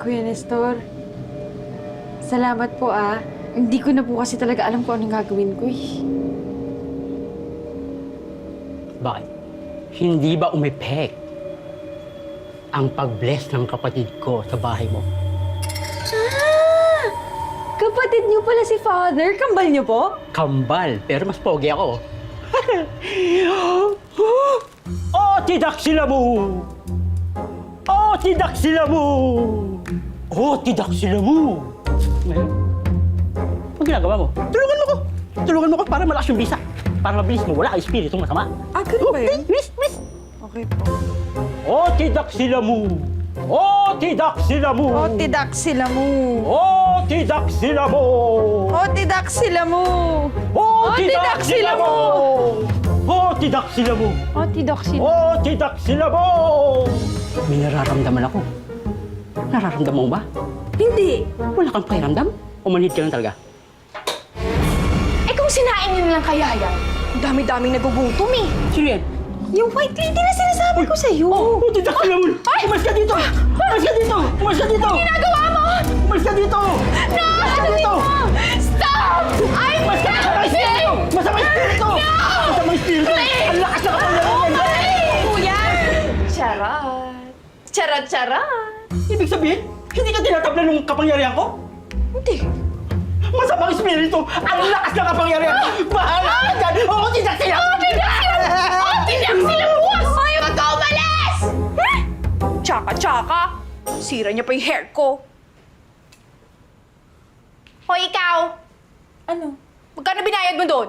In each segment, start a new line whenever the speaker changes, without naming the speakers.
Kuya Nestor. Salamat po Hindi ko na po kasi talaga alam kung anong gagawin ko eh.
Bakit? Hindi ba umepek ang pag-bless ng kapatid ko sa bahay mo?
Kapatid niyo pala si Father? Kambal niyo po?
Kambal, pero mas pogi ako. Tidak sila mo! Tidak sila mo! Tidak sila mo! Ngayon, ang ginagawa mo? Tulungan mo ko! Tulungan mo ko para malakas yung bisa. Para mabilis mo, wala ka espiritong masama.
Ganun ba yun?
Bilis!
Okay po.
Tidak sila mo! Tidak sila mo!
Tidak sila mo!
Tidak sila mo!
Tidak sila mo!
Tidak sila mo! Tidak sila mo!
Tidak sila.
Tidak sila mo! May nararamdaman ako. Nararamdaman mo ba?
Hindi!
Wala kang pakiramdam? O manhid ka lang talaga?
Eh kung sinain niyo lang kaya yan, ang dami-daming nagugutom eh.
Sino yan?
Yung white lady na sinasabi ko sa'yo.
Tidak sila mo! Umalis ka dito! Umalis ka dito! Umalis ka dito!
Ano ginagawa mo?
Umalis ka dito!
No!
Umalis ka dito!
Stop! I'm
Umalis ka! Masama espiritu! Masama espiritu! Masama espiritu! Ang lakas na kapangyarihan yan!
Kuya! Charot. Charot-charot.
Ibig sabihin, hindi ka tinatabla ng kapangyarihan ko?
Hindi.
Masamang espiritu! Ang lakas na kapangyarihan! Bahala ka dyan! Tidak sila mo!
Tidak sila buwas! Huwag ka umalis! Tsaka-tsaka. Sira niya pa yung hair ko. Hoy, ikaw!
Ano?
Magkano binayad mo doon?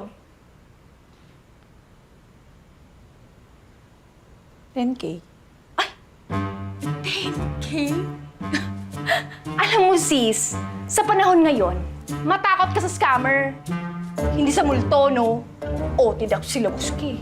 10K.
10K? Alam mo, sis, sa panahon ngayon, matakot ka sa scammer. Hindi sa multo, no? O, tidak sila buski.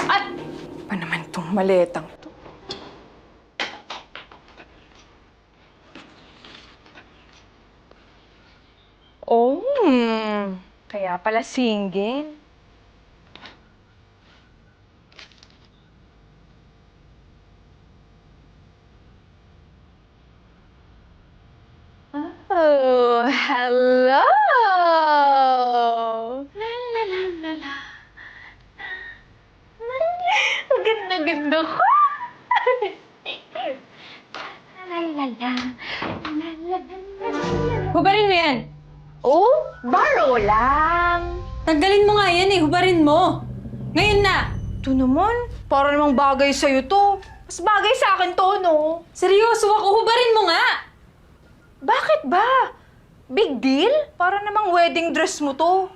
At, pa naman tong maletang to? Oh, kaya pala single. Oh, hello! La la la la la. Ang ganda-ganda ko! La la la. La la la.
Hubarin mo yan!
Oh, baro lang.
Tanggalin mo nga yan hubarin mo! Ngayon na!
Ito naman, para namang bagay sa'yo to. Mas bagay sa akin to, no?
Seryoso ako, hubarin mo nga!
Bakit ba? Big deal? Para namang wedding dress mo to.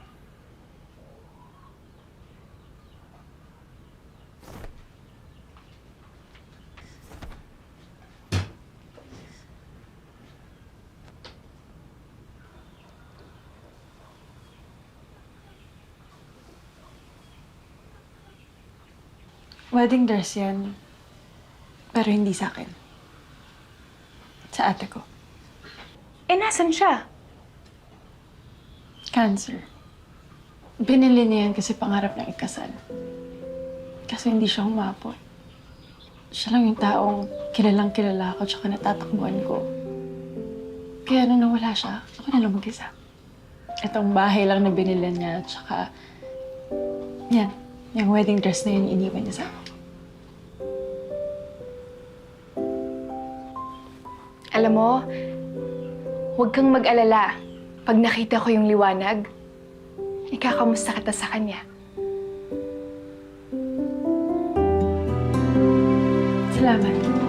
Wedding dress yan. Pero hindi sa akin. Sa ate ko.
Eh, nasan siya?
Cancer. Binili niya yan kasi pangarap niyang ikasal. Kasi hindi siya humapon. Siya lang yung taong kilalang-kilala ako tsaka natatakbuhan ko. Kaya nung nawala siya, ako na lang mag-isa. Itong bahay lang na binili niya tsaka yan, yung wedding dress na yun iniwan niya sa akin.
Alam mo, huwag kang mag-alala. Pag nakita ko yung liwanag, ikakamusta kita sa kanya.
Salamat.